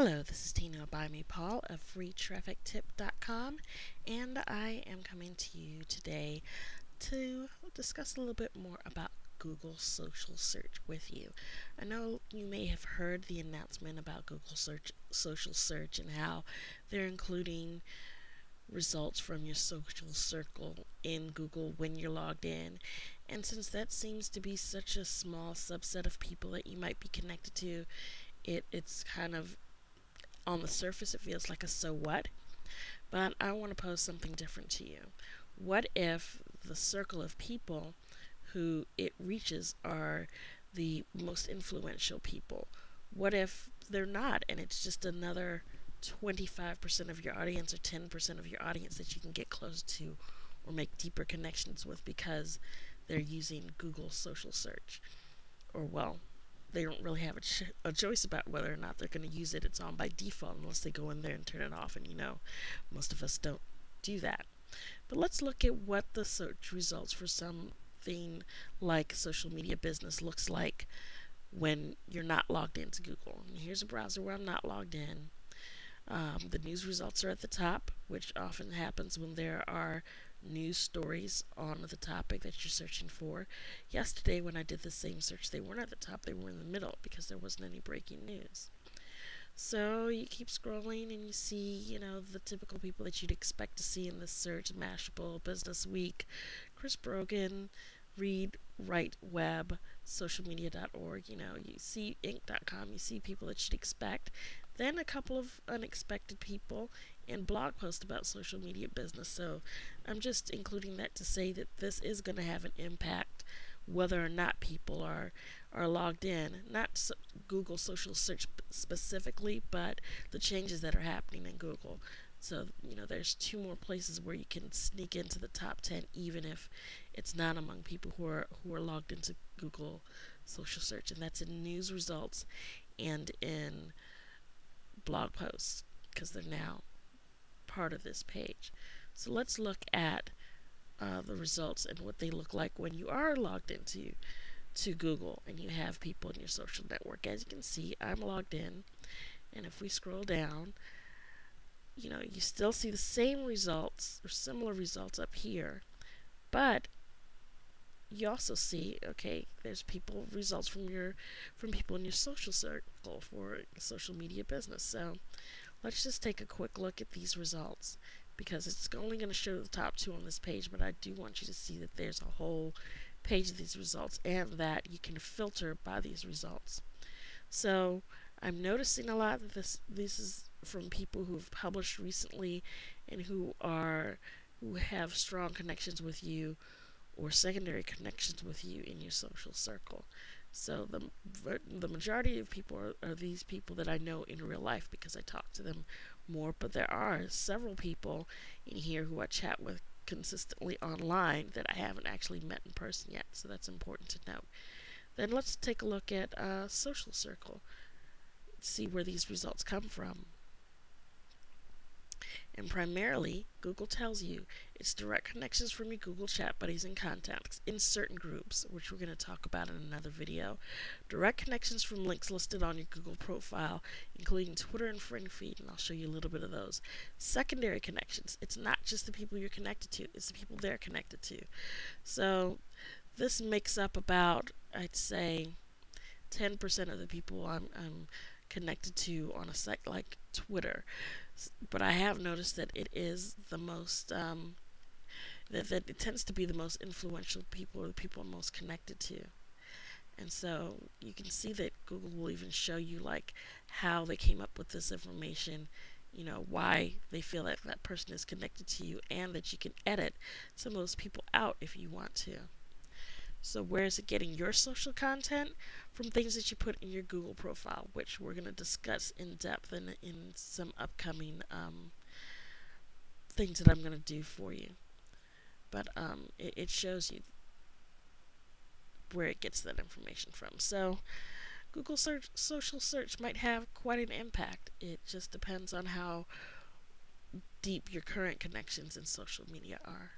Hello, this is Tina Abayomi-Paul of freetraffictip.com, and I am coming to you today to discuss a little bit more about Google social search with you. I know you may have heard the announcement about Google social search and how they're including results from your social circle in Google when you're logged in. And since that seems to be such a small subset of people that you might be connected to, it's kind of on the surface it feels like a so what, but I want to pose something different to you. What if the circle of people who it reaches are the most influential people? What if they're not and it's just another 25% of your audience or 10% of your audience that you can get close to or make deeper connections with because they're using Google social search? Or, well, they don't really have a choice about whether or not they're going to use it. It's on by default unless they go in there and turn it off, and most of us don't do that. But let's look at what the search results for something like social media business looks like when you're not logged into Google. And here's a browser where I'm not logged in. The news results are at the top, which often happens when there are news stories on the topic that you're searching for. Yesterday, when I did the same search, they weren't at the top, they were in the middle because there wasn't any breaking news. So you keep scrolling and you see, the typical people that you'd expect to see in this search: Mashable, Business Week, Chris Brogan, Read, Write, Web, socialmedia.org. You see Inc.com, you see people that you'd expect. Then a couple of unexpected people and blog posts about social media business. So I'm just including that to say that this is going to have an impact whether or not people are logged in. Not Google social search specifically, but the changes that are happening in Google. So, there's two more places where you can sneak into the top 10 even if it's not among people who are logged into Google social search, and that's in news results and in blog posts because they're now part of this page. So let's look at the results and what they look like when you are logged into Google and you have people in your social network. As you can see, I'm logged in, and if we scroll down, you still see the same results or similar results up here, but you also see, okay, there's results from people in your social circle for social media business. So let's just take a quick look at these results because it's only going to show the top two on this page, but I do want you to see that there's a whole page of these results and that you can filter by these results. So I'm noticing a lot that this is from people who've published recently and who have strong connections with you or secondary connections with you in your social circle. So the majority of people are these people that I know in real life because I talk to them more, but there are several people in here who I chat with consistently online that I haven't actually met in person yet, so that's important to note. Then let's take a look at social circle, see where these results come from. And primarily, Google tells you it's direct connections from your Google chat buddies and contacts in certain groups, which we're going to talk about in another video. Direct connections from links listed on your Google profile, including Twitter and friend feed, and I'll show you a little bit of those. Secondary connections, it's not just the people you're connected to, it's the people they're connected to. So this makes up about, I'd say, 10% of the people I'm connected to on a site like Twitter. But I have noticed that it is the most that it tends to be the most influential people or the people I'm most connected to. And so you can see that Google will even show you like how they came up with this information, why they feel that that person is connected to you, and that you can edit some of those people out if you want to. So where is it getting your social content? From things that you put in your Google profile, which we're going to discuss in depth in some upcoming things that I'm going to do for you. But it shows you where it gets that information from. So Google social search might have quite an impact. It just depends on how deep your current connections in social media are.